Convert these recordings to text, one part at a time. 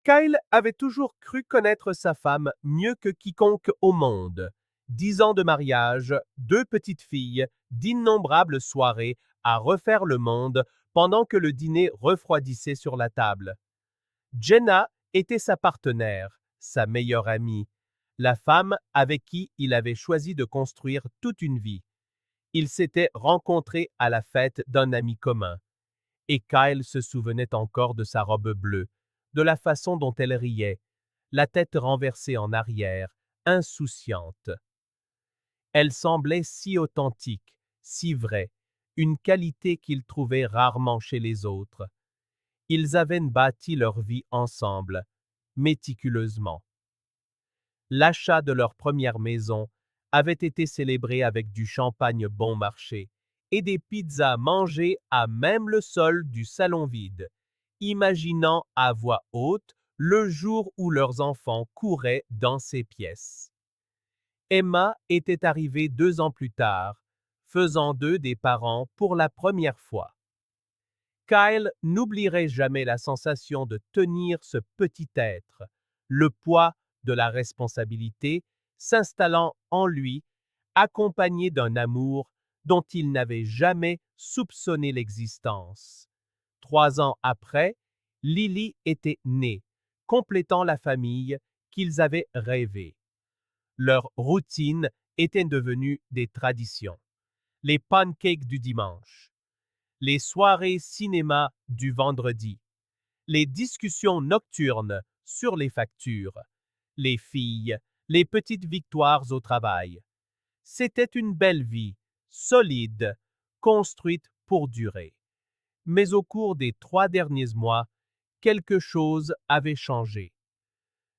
Kyle avait toujours cru connaître sa femme mieux que quiconque au monde. 10 ans de mariage, 2 petites filles, d'innombrables soirées à refaire le monde pendant que le dîner refroidissait sur la table. Jenna était sa partenaire, sa meilleure amie, la femme avec qui il avait choisi de construire toute une vie. Ils s'étaient rencontrés à la fête d'un ami commun. Et Kyle se souvenait encore de sa robe bleue, de la façon dont elle riait, la tête renversée en arrière, insouciante. Elle semblait si authentique, si vraie, une qualité qu'il trouvait rarement chez les autres. Ils avaient bâti leur vie ensemble, méticuleusement. L'achat de leur première maison avait été célébré avec du champagne bon marché et des pizzas mangées à même le sol du salon vide, imaginant à voix haute le jour où leurs enfants couraient dans ces pièces. Emma était arrivée 2 ans plus tard, faisant d'eux des parents pour la première fois. Kyle n'oublierait jamais la sensation de tenir ce petit être, le poids de la responsabilité s'installant en lui, accompagné d'un amour dont il n'avait jamais soupçonné l'existence. 3 ans après, Lily était née, complétant la famille qu'ils avaient rêvée. Leur routine était devenue des traditions. Les pancakes du dimanche, les soirées cinéma du vendredi, les discussions nocturnes sur les factures, les filles, les petites victoires au travail. C'était une belle vie, solide, construite pour durer. Mais au cours des 3 derniers mois, quelque chose avait changé.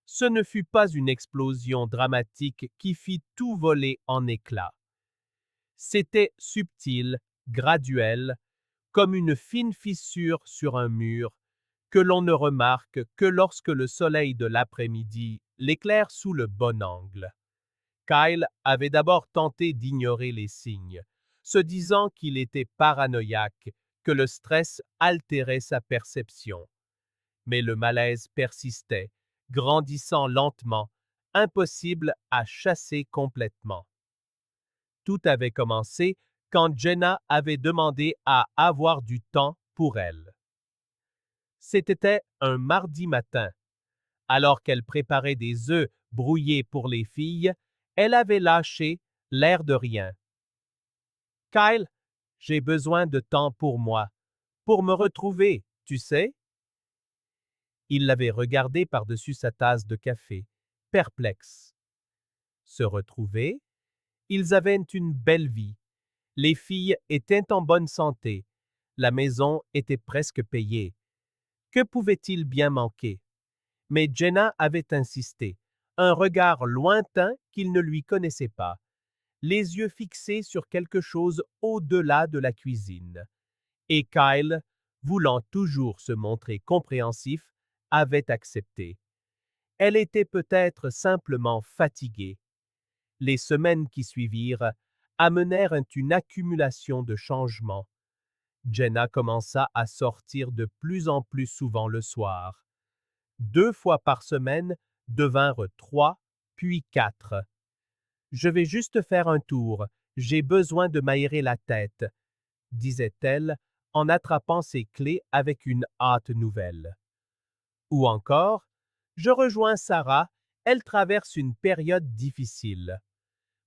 Ce ne fut pas une explosion dramatique qui fit tout voler en éclats. C'était subtil, graduel, comme une fine fissure sur un mur, que l'on ne remarque que lorsque le soleil de l'après-midi l'éclaire sous le bon angle. Kyle avait d'abord tenté d'ignorer les signes, se disant qu'il était paranoïaque, que le stress altérait sa perception. Mais le malaise persistait, grandissant lentement, impossible à chasser complètement. Tout avait commencé quand Jenna avait demandé à avoir du temps pour elle. C'était un mardi matin. Alors qu'elle préparait des œufs brouillés pour les filles, elle avait lâché, l'air de rien. Kyle, j'ai besoin de temps pour moi, pour me retrouver, tu sais? Il l'avait regardée par-dessus sa tasse de café, perplexe. Se retrouver? Ils avaient une belle vie. Les filles étaient en bonne santé. La maison était presque payée. Que pouvait-il bien manquer? Mais Jenna avait insisté, un regard lointain qu'il ne lui connaissait pas, les yeux fixés sur quelque chose au-delà de la cuisine. Et Kyle, voulant toujours se montrer compréhensif, avait accepté. Elle était peut-être simplement fatiguée. Les semaines qui suivirent amenèrent une accumulation de changements. Jenna commença à sortir de plus en plus souvent le soir. 2 fois par semaine devinrent 3, puis 4. Je vais juste faire un tour, j'ai besoin de m'aérer la tête, disait-elle en attrapant ses clés avec une hâte nouvelle. Ou encore, je rejoins Sarah, elle traverse une période difficile,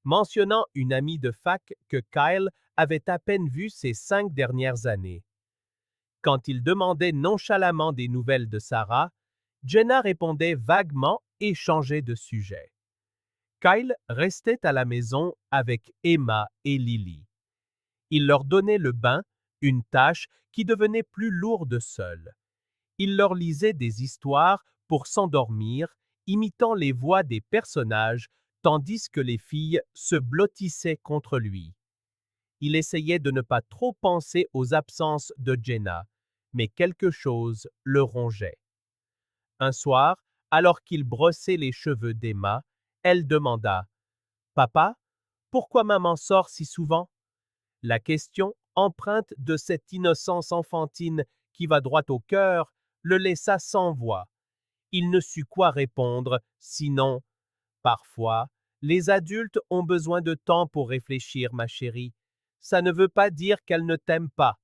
mentionnant une amie de fac que Kyle avait à peine vue ces 5 dernières années. Quand il demandait nonchalamment des nouvelles de Sarah, Jenna répondait vaguement et changeait de sujet. Kyle restait à la maison avec Emma et Lily. Il leur donnait le bain, une tâche qui devenait plus lourde seule. Il leur lisait des histoires pour s'endormir, imitant les voix des personnages, tandis que les filles se blottissaient contre lui. Il essayait de ne pas trop penser aux absences de Jenna, mais quelque chose le rongeait. Un soir, alors qu'il brossait les cheveux d'Emma, elle demanda « Papa, pourquoi maman sort si souvent ?» La question, empreinte de cette innocence enfantine qui va droit au cœur, le laissa sans voix. Il ne sut quoi répondre, sinon « Parfois, les adultes ont besoin de temps pour réfléchir, ma chérie. Ça ne veut pas dire qu'elle ne t'aime pas. »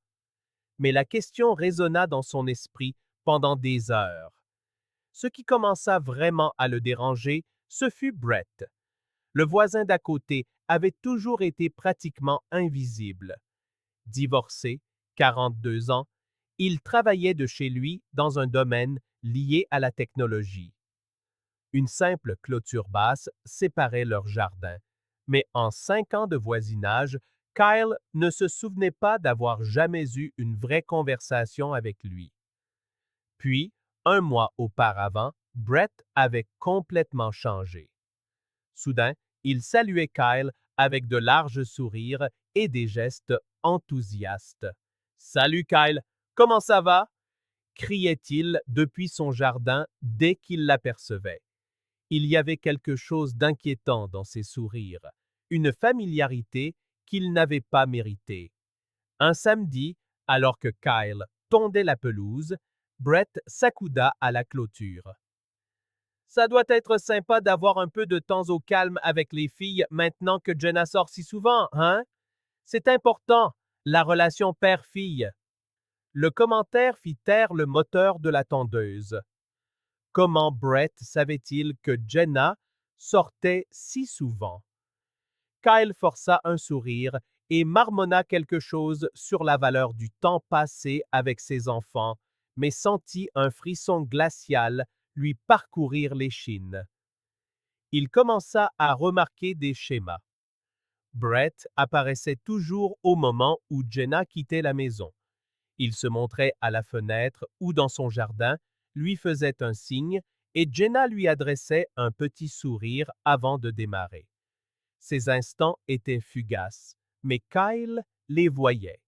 Mais la question résonna dans son esprit pendant des heures. Ce qui commença vraiment à le déranger, ce fut Brett. Le voisin d'à côté avait toujours été pratiquement invisible. Divorcé, 42 ans, il travaillait de chez lui dans un domaine lié à la technologie. Une simple clôture basse séparait leur jardin, mais en 5 ans de voisinage, Kyle ne se souvenait pas d'avoir jamais eu une vraie conversation avec lui. Puis, un mois auparavant, Brett avait complètement changé. Soudain, il saluait Kyle avec de larges sourires et des gestes enthousiastes. « Salut Kyle, comment ça va? » criait-il depuis son jardin dès qu'il l'apercevait. Il y avait quelque chose d'inquiétant dans ses sourires, une familiarité qu'il n'avait pas méritée. Un samedi, alors que Kyle tondait la pelouse, Brett s'accouda à la clôture. Ça doit être sympa d'avoir un peu de temps au calme avec les filles maintenant que Jenna sort si souvent, hein? C'est important, la relation père-fille. Le commentaire fit taire le moteur de la tondeuse. Comment Brett savait-il que Jenna sortait si souvent? Kyle força un sourire et marmonna quelque chose sur la valeur du temps passé avec ses enfants, mais sentit un frisson glacial lui parcourir l'échine. Il commença à remarquer des schémas. Brett apparaissait toujours au moment où Jenna quittait la maison. Il se montrait à la fenêtre ou dans son jardin, lui faisait un signe et Jenna lui adressait un petit sourire avant de démarrer. Ces instants étaient fugaces, mais Kyle les voyait.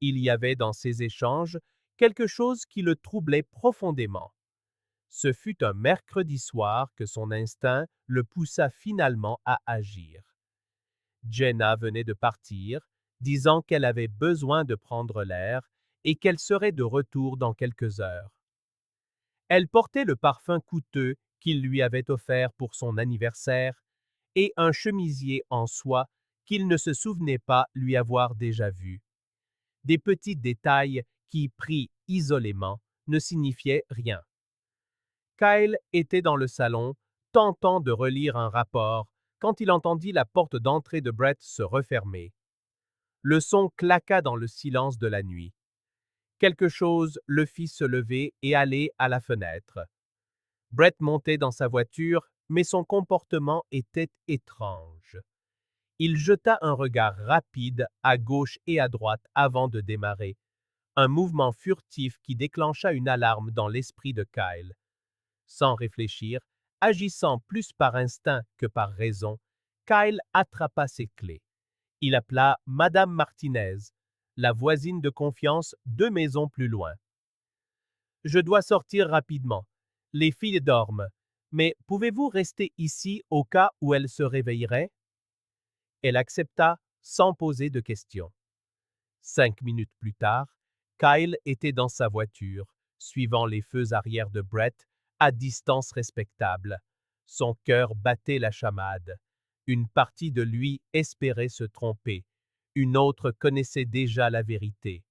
Il y avait dans ces échanges quelque chose qui le troublait profondément. Ce fut un mercredi soir que son instinct le poussa finalement à agir. Jenna venait de partir, disant qu'elle avait besoin de prendre l'air et qu'elle serait de retour dans quelques heures. Elle portait le parfum coûteux qu'il lui avait offert pour son anniversaire et un chemisier en soie qu'il ne se souvenait pas lui avoir déjà vu. Des petits détails qui, pris isolément, ne signifiaient rien. Kyle était dans le salon, tentant de relire un rapport, quand il entendit la porte d'entrée de Brett se refermer. Le son claqua dans le silence de la nuit. Quelque chose le fit se lever et aller à la fenêtre. Brett montait dans sa voiture, mais son comportement était étrange. Il jeta un regard rapide à gauche et à droite avant de démarrer, un mouvement furtif qui déclencha une alarme dans l'esprit de Kyle. Sans réfléchir, agissant plus par instinct que par raison, Kyle attrapa ses clés. Il appela Madame Martinez, la voisine de confiance 2 maisons plus loin. « Je dois sortir rapidement. Les filles dorment. Mais pouvez-vous rester ici au cas où elles se réveilleraient? » Elle accepta sans poser de questions. 5 minutes plus tard, Kyle était dans sa voiture, suivant les feux arrière de Brett à distance respectable. Son cœur battait la chamade. Une partie de lui espérait se tromper. Une autre connaissait déjà la vérité.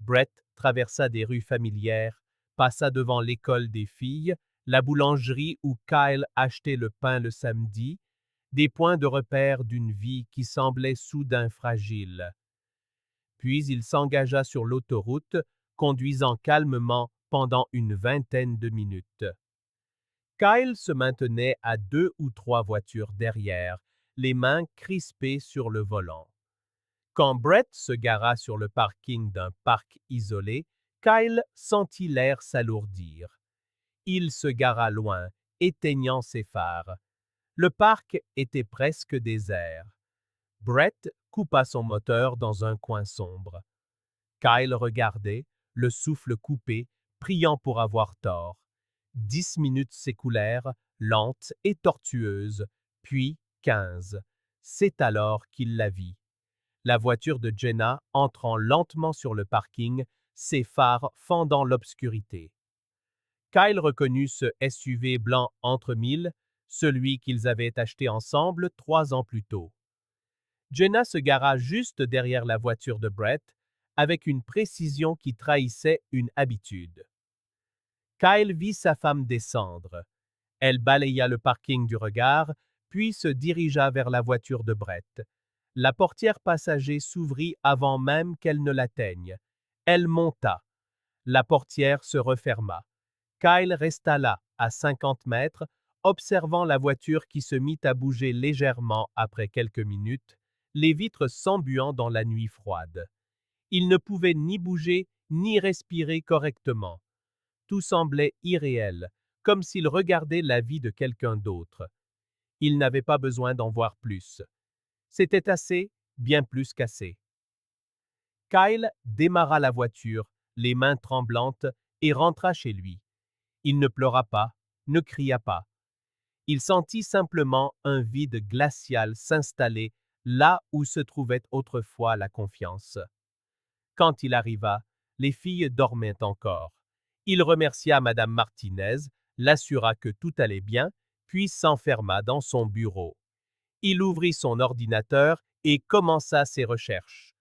Brett traversa des rues familières, passa devant l'école des filles, la boulangerie où Kyle achetait le pain le samedi, des points de repère d'une vie qui semblait soudain fragile. Puis il s'engagea sur l'autoroute, conduisant calmement pendant une vingtaine de minutes. Kyle se maintenait à 2 ou 3 voitures derrière, les mains crispées sur le volant. Quand Brett se gara sur le parking d'un parc isolé, Kyle sentit l'air s'alourdir. Il se gara loin, éteignant ses phares. Le parc était presque désert. Brett coupa son moteur dans un coin sombre. Kyle regardait, le souffle coupé, priant pour avoir tort. 10 minutes s'écoulèrent, lentes et tortueuses, puis 15. C'est alors qu'il la vit. La voiture de Jenna entrant lentement sur le parking, ses phares fendant l'obscurité. Kyle reconnut ce SUV blanc entre mille, celui qu'ils avaient acheté ensemble 3 ans plus tôt. Jenna se gara juste derrière la voiture de Brett, avec une précision qui trahissait une habitude. Kyle vit sa femme descendre. Elle balaya le parking du regard, puis se dirigea vers la voiture de Brett. La portière passager s'ouvrit avant même qu'elle ne l'atteigne. Elle monta. La portière se referma. Kyle resta là, à 50 mètres, observant la voiture qui se mit à bouger légèrement après quelques minutes, les vitres s'embuant dans la nuit froide. Il ne pouvait ni bouger ni respirer correctement. Tout semblait irréel, comme s'il regardait la vie de quelqu'un d'autre. Il n'avait pas besoin d'en voir plus. C'était assez, bien plus qu'assez. Kyle démarra la voiture, les mains tremblantes, et rentra chez lui. Il ne pleura pas, ne cria pas. Il sentit simplement un vide glacial s'installer là où se trouvait autrefois la confiance. Quand il arriva, les filles dormaient encore. Il remercia Madame Martinez, l'assura que tout allait bien, puis s'enferma dans son bureau. Il ouvrit son ordinateur et commença ses recherches.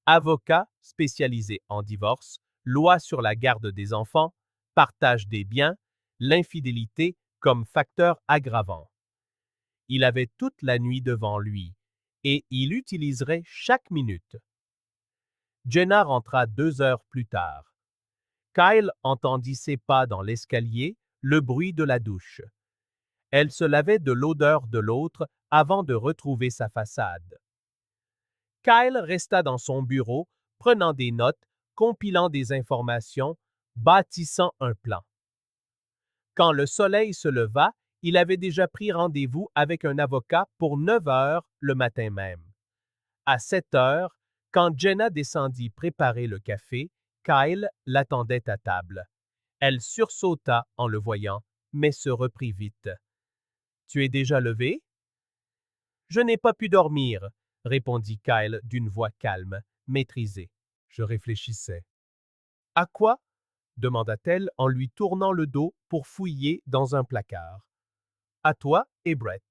Avocat spécialisé en divorce, loi sur la garde des enfants, partage des biens, l'infidélité comme facteur aggravant. Il avait toute la nuit devant lui et il utiliserait chaque minute. Jenna rentra 2 heures plus tard. Kyle entendit ses pas dans l'escalier, le bruit de la douche. Elle se lavait de l'odeur de l'autre avant de retrouver sa façade. Kyle resta dans son bureau, prenant des notes, compilant des informations, bâtissant un plan. Quand le soleil se leva, il avait déjà pris rendez-vous avec un avocat pour 9 heures le matin même. À 7 heures, quand Jenna descendit préparer le café, Kyle l'attendait à table. Elle sursauta en le voyant, mais se reprit vite. « Tu es déjà levé? »« Je n'ai pas pu dormir, » répondit Kyle d'une voix calme, maîtrisée. Je réfléchissais. « À quoi? » demanda-t-elle en lui tournant le dos pour fouiller dans un placard. « À toi et Brett. »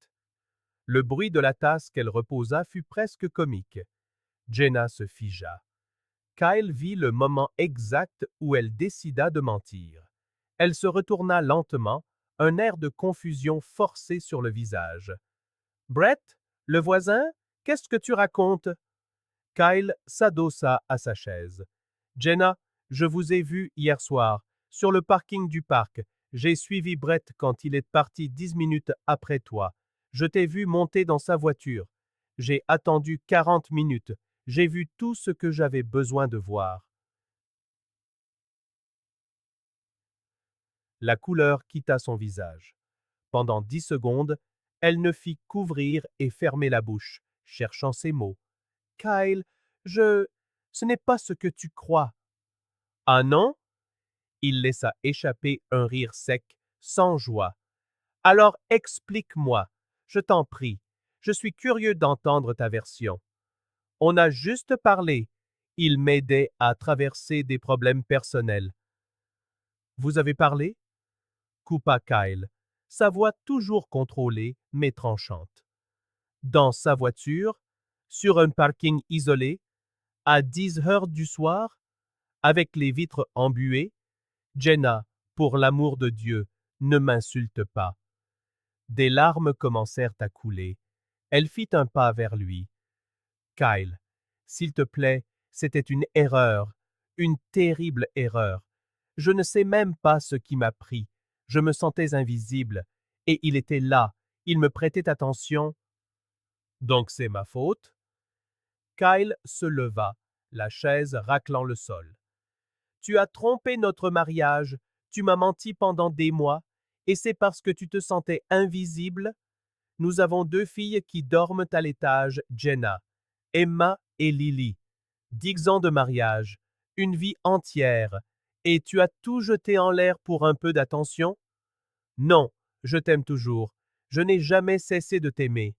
Le bruit de la tasse qu'elle reposa fut presque comique. Jenna se figea. Kyle vit le moment exact où elle décida de mentir. Elle se retourna lentement, un air de confusion forcé sur le visage. « Brett, le voisin, qu'est-ce que tu racontes? » Kyle s'adossa à sa chaise. « Jenna, je vous ai vu hier soir, sur le parking du parc. J'ai suivi Brett quand il est parti 10 minutes après toi. Je t'ai vu monter dans sa voiture. J'ai attendu 40 minutes. J'ai vu tout ce que j'avais besoin de voir. » La couleur quitta son visage. Pendant 10 secondes, elle ne fit qu'ouvrir et fermer la bouche, cherchant ses mots. « Kyle, ce n'est pas ce que tu crois. »« Ah non? » Il laissa échapper un rire sec, sans joie. « Alors explique-moi, je t'en prie. Je suis curieux d'entendre ta version. » On a juste parlé. Il m'aidait à traverser des problèmes personnels. « Vous avez parlé? » coupa Kyle, sa voix toujours contrôlée mais tranchante. Dans sa voiture, sur un parking isolé, à 10 heures du soir, avec les vitres embuées, Jenna, pour l'amour de Dieu, ne m'insulte pas. Des larmes commencèrent à couler. Elle fit un pas vers lui. Kyle, s'il te plaît, c'était une erreur, une terrible erreur. Je ne sais même pas ce qui m'a pris. Je me sentais invisible, et il était là, il me prêtait attention. Donc c'est ma faute? Kyle se leva, la chaise raclant le sol. Tu as trompé notre mariage, tu m'as menti pendant des mois, et c'est parce que tu te sentais invisible? Nous avons 2 filles qui dorment à l'étage, Jenna, Emma et Lily. 10 ans de mariage, une vie entière, et tu as tout jeté en l'air pour un peu d'attention? Non, je t'aime toujours. Je n'ai jamais cessé de t'aimer.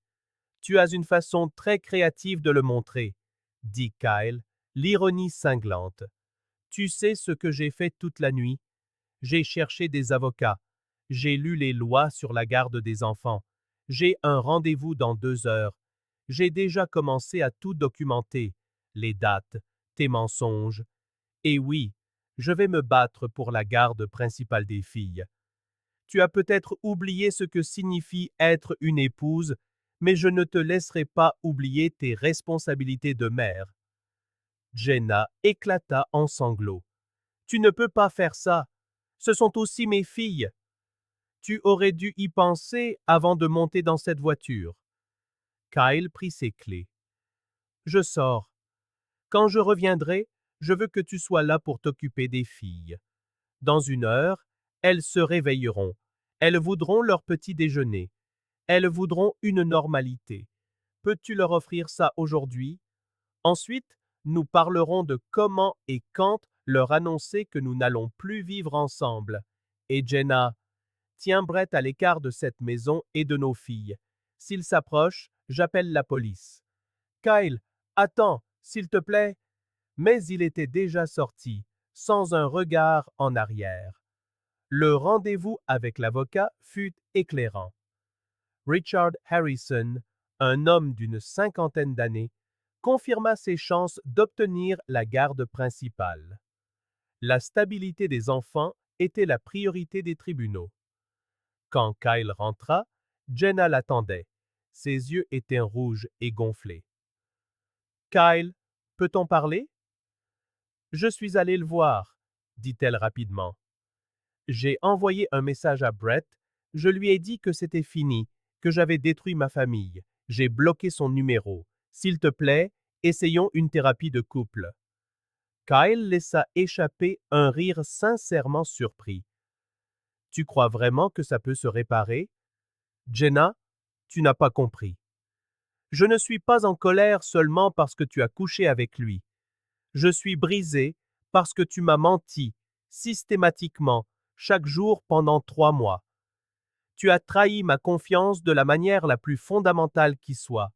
Tu as une façon très créative de le montrer, dit Kyle, l'ironie cinglante. Tu sais ce que j'ai fait toute la nuit? J'ai cherché des avocats. J'ai lu les lois sur la garde des enfants. J'ai un rendez-vous dans 2 heures. J'ai déjà commencé à tout documenter. Les dates, tes mensonges. Et oui, je vais me battre pour la garde principale des filles. Tu as peut-être oublié ce que signifie être une épouse, mais je ne te laisserai pas oublier tes responsabilités de mère. Jenna éclata en sanglots. Tu ne peux pas faire ça. Ce sont aussi mes filles. Tu aurais dû y penser avant de monter dans cette voiture. Kyle prit ses clés. Je sors. Quand je reviendrai, je veux que tu sois là pour t'occuper des filles. Dans 1 heure, elles se réveilleront. Elles voudront leur petit déjeuner. Elles voudront une normalité. Peux-tu leur offrir ça aujourd'hui? Ensuite, nous parlerons de comment et quand leur annoncer que nous n'allons plus vivre ensemble. Et Jenna, tiens Brett à l'écart de cette maison et de nos filles. S'il s'approche, j'appelle la police. Kyle, attends, s'il te plaît. Mais il était déjà sorti, sans un regard en arrière. Le rendez-vous avec l'avocat fut éclairant. Richard Harrison, un homme d'une 50aine d'années, confirma ses chances d'obtenir la garde principale. La stabilité des enfants était la priorité des tribunaux. Quand Kyle rentra, Jenna l'attendait. Ses yeux étaient rouges et gonflés. Kyle, peut-on parler? Je suis allé le voir, dit-elle rapidement. J'ai envoyé un message à Brett. Je lui ai dit que c'était fini, que j'avais détruit ma famille. J'ai bloqué son numéro. S'il te plaît, essayons une thérapie de couple. Kyle laissa échapper un rire sincèrement surpris. Tu crois vraiment que ça peut se réparer? Jenna, tu n'as pas compris. Je ne suis pas en colère seulement parce que tu as couché avec lui. Je suis brisé parce que tu m'as menti, systématiquement, chaque jour pendant 3 mois. Tu as trahi ma confiance de la manière la plus fondamentale qui soit.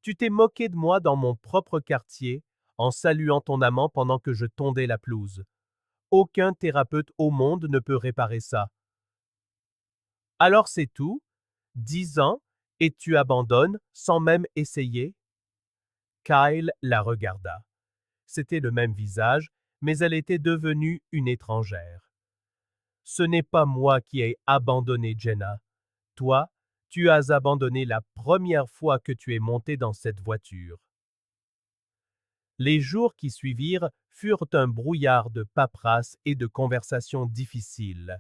Tu t'es moqué de moi dans mon propre quartier, en saluant ton amant pendant que je tondais la pelouse. Aucun thérapeute au monde ne peut réparer ça. Alors c'est tout? 10 ans, et tu abandonnes sans même essayer? Kyle la regarda. C'était le même visage, mais elle était devenue une étrangère. Ce n'est pas moi qui ai abandonné Jenna. Toi, tu as abandonné la première fois que tu es monté dans cette voiture. Les jours qui suivirent furent un brouillard de paperasse et de conversations difficiles.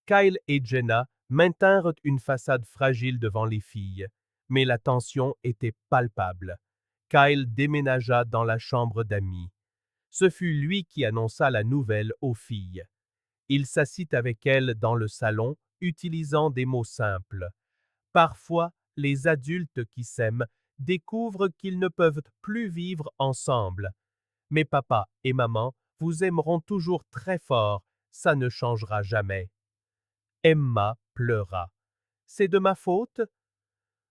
Kyle et Jenna maintinrent une façade fragile devant les filles, mais la tension était palpable. Kyle déménagea dans la chambre d'amis. Ce fut lui qui annonça la nouvelle aux filles. Il s'assit avec elles dans le salon, utilisant des mots simples. Parfois, les adultes qui s'aiment découvrent qu'ils ne peuvent plus vivre ensemble. Mais papa et maman vous aimeront toujours très fort, ça ne changera jamais. Emma pleura. C'est de ma faute?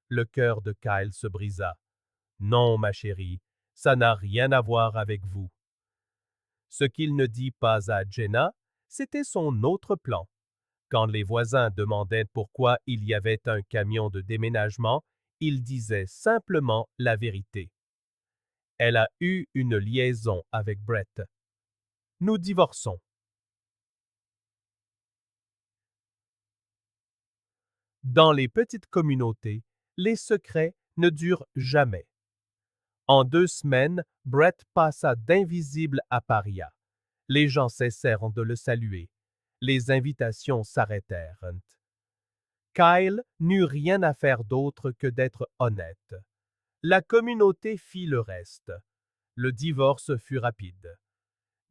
Le cœur de Kyle se brisa. Non, ma chérie, ça n'a rien à voir avec vous. Ce qu'il ne dit pas à Jenna, c'était son autre plan. Quand les voisins demandaient pourquoi il y avait un camion de déménagement, il disait simplement la vérité. Elle a eu une liaison avec Brett. Nous divorçons. Dans les petites communautés, les secrets ne durent jamais. En 2 semaines, Brett passa d'invisible à paria. Les gens cessèrent de le saluer. Les invitations s'arrêtèrent. Kyle n'eut rien à faire d'autre que d'être honnête. La communauté fit le reste. Le divorce fut rapide.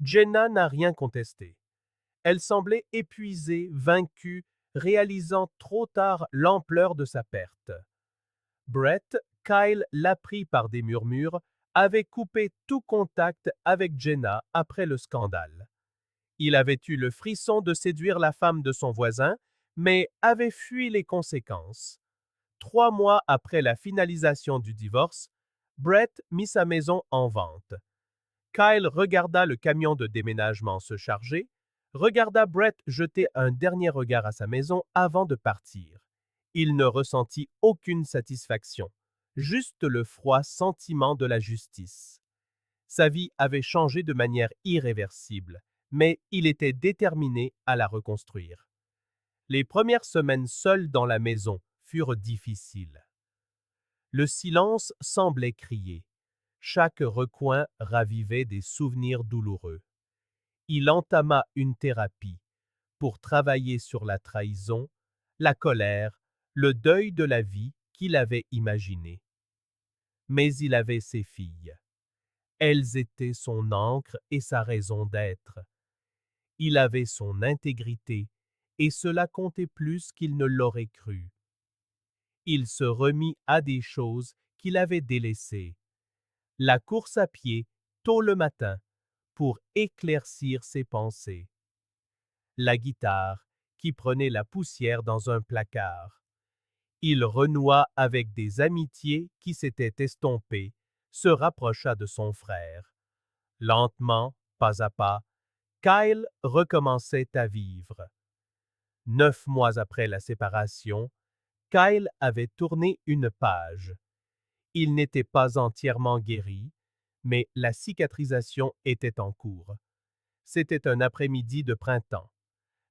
Jenna n'a rien contesté. Elle semblait épuisée, vaincue, réalisant trop tard l'ampleur de sa perte. Brett, Kyle l'apprit par des murmures, avait coupé tout contact avec Jenna après le scandale. Il avait eu le frisson de séduire la femme de son voisin, mais avait fui les conséquences. 3 mois après la finalisation du divorce, Brett mit sa maison en vente. Kyle regarda le camion de déménagement se charger, regarda Brett jeter un dernier regard à sa maison avant de partir. Il ne ressentit aucune satisfaction, juste le froid sentiment de la justice. Sa vie avait changé de manière irréversible, mais il était déterminé à la reconstruire. Les premières semaines seules dans la maison furent difficiles. Le silence semblait crier. Chaque recoin ravivait des souvenirs douloureux. Il entama une thérapie pour travailler sur la trahison, la colère, le deuil de la vie qu'il avait imaginée. Mais il avait ses filles. Elles étaient son ancre et sa raison d'être. Il avait son intégrité, et cela comptait plus qu'il ne l'aurait cru. Il se remit à des choses qu'il avait délaissées. La course à pied, tôt le matin, pour éclaircir ses pensées. La guitare, qui prenait la poussière dans un placard. Il renoua avec des amitiés qui s'étaient estompées, se rapprocha de son frère. Lentement, pas à pas, Kyle recommençait à vivre. 9 mois après la séparation, Kyle avait tourné une page. Il n'était pas entièrement guéri, mais la cicatrisation était en cours. C'était un après-midi de printemps.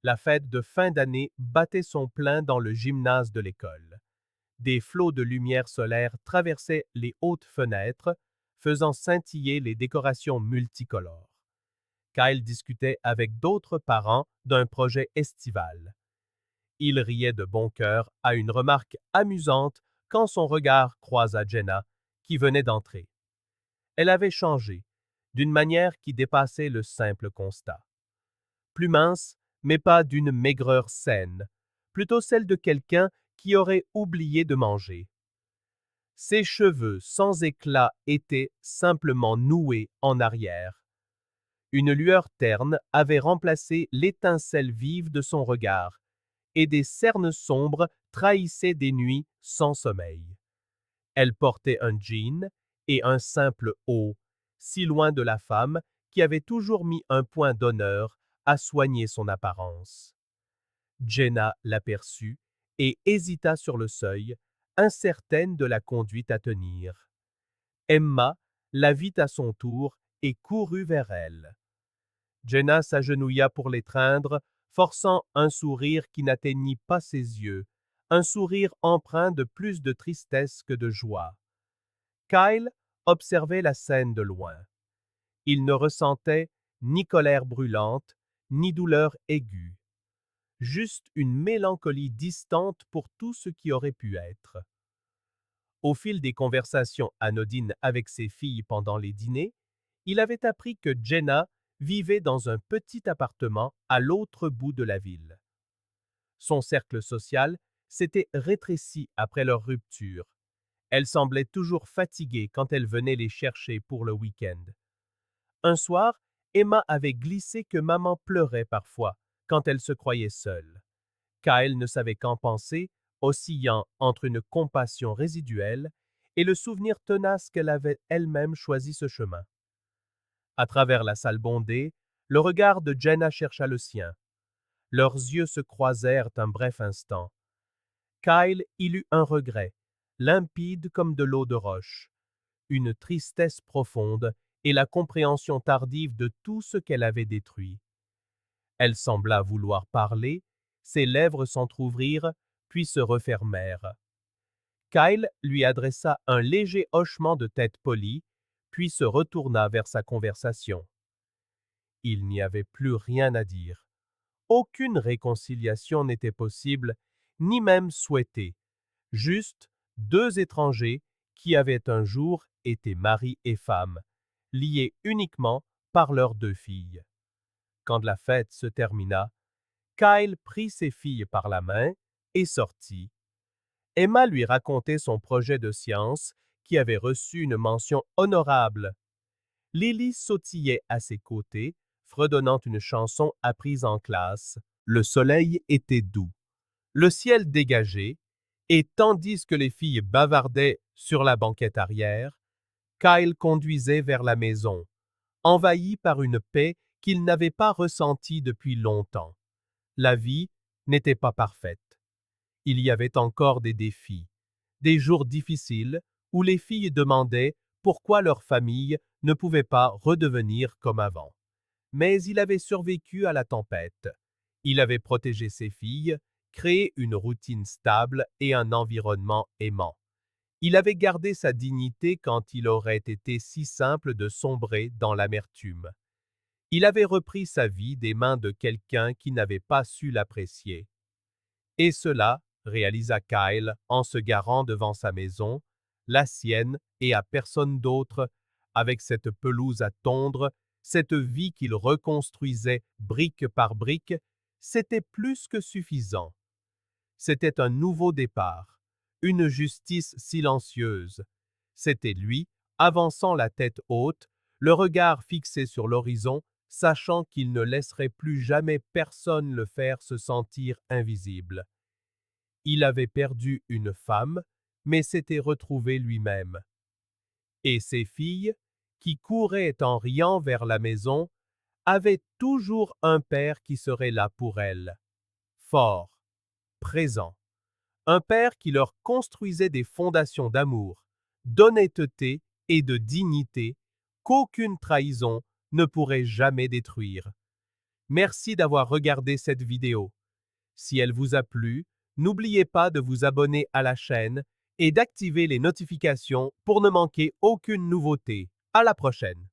La fête de fin d'année battait son plein dans le gymnase de l'école. Des flots de lumière solaire traversaient les hautes fenêtres, faisant scintiller les décorations multicolores. Kyle discutait avec d'autres parents d'un projet estival. Il riait de bon cœur à une remarque amusante quand son regard croisa Jenna, qui venait d'entrer. Elle avait changé, d'une manière qui dépassait le simple constat. Plus mince, mais pas d'une maigreur saine, plutôt celle de quelqu'un qui aurait oublié de manger. Ses cheveux sans éclat étaient simplement noués en arrière. Une lueur terne avait remplacé l'étincelle vive de son regard, et des cernes sombres trahissaient des nuits sans sommeil. Elle portait un jean et un simple haut, si loin de la femme qui avait toujours mis un point d'honneur à soigner son apparence. Jenna l'aperçut et hésita sur le seuil, incertaine de la conduite à tenir. Emma la vit à son tour et courut vers elle. Jenna s'agenouilla pour l'étreindre, forçant un sourire qui n'atteignit pas ses yeux, un sourire empreint de plus de tristesse que de joie. Kyle observait la scène de loin. Il ne ressentait ni colère brûlante, ni douleur aiguë. Juste une mélancolie distante pour tout ce qui aurait pu être. Au fil des conversations anodines avec ses filles pendant les dîners, il avait appris que Jenna vivait dans un petit appartement à l'autre bout de la ville. Son cercle social s'était rétréci après leur rupture. Elle semblait toujours fatiguée quand elle venait les chercher pour le week-end. Un soir, Emma avait glissé que maman pleurait parfois quand elle se croyait seule. Kyle ne savait qu'en penser, oscillant entre une compassion résiduelle et le souvenir tenace qu'elle avait elle-même choisi ce chemin. À travers la salle bondée, le regard de Jenna chercha le sien. Leurs yeux se croisèrent un bref instant. Kyle y eut un regret, limpide comme de l'eau de roche, une tristesse profonde et la compréhension tardive de tout ce qu'elle avait détruit. Elle sembla vouloir parler, ses lèvres s'entr'ouvrirent, puis se refermèrent. Kyle lui adressa un léger hochement de tête poli, puis se retourna vers sa conversation. Il n'y avait plus rien à dire. Aucune réconciliation n'était possible, ni même souhaitée. Juste deux étrangers qui avaient un jour été mari et femme, liés uniquement par leurs 2 filles. Quand la fête se termina, Kyle prit ses filles par la main et sortit. Emma lui racontait son projet de science qui avait reçu une mention honorable. Lily sautillait à ses côtés, fredonnant une chanson apprise en classe. Le soleil était doux, le ciel dégagé, et tandis que les filles bavardaient sur la banquette arrière, Kyle conduisait vers la maison, envahi par une paix qu'il n'avait pas ressenties depuis longtemps. La vie n'était pas parfaite. Il y avait encore des défis, des jours difficiles où les filles demandaient pourquoi leur famille ne pouvait pas redevenir comme avant. Mais il avait survécu à la tempête. Il avait protégé ses filles, créé une routine stable et un environnement aimant. Il avait gardé sa dignité quand il aurait été si simple de sombrer dans l'amertume. Il avait repris sa vie des mains de quelqu'un qui n'avait pas su l'apprécier. Et cela, réalisa Kyle en se garant devant sa maison, la sienne et à personne d'autre, avec cette pelouse à tondre, cette vie qu'il reconstruisait brique par brique, c'était plus que suffisant. C'était un nouveau départ, une justice silencieuse. C'était lui, avançant la tête haute, le regard fixé sur l'horizon, sachant qu'il ne laisserait plus jamais personne le faire se sentir invisible. Il avait perdu une femme, mais s'était retrouvé lui-même. Et ses filles, qui couraient en riant vers la maison, avaient toujours un père qui serait là pour elles. Fort, présent. Un père qui leur construisait des fondations d'amour, d'honnêteté et de dignité qu'aucune trahison ne pourrait jamais détruire. Merci d'avoir regardé cette vidéo. Si elle vous a plu, n'oubliez pas de vous abonner à la chaîne et d'activer les notifications pour ne manquer aucune nouveauté. À la prochaine!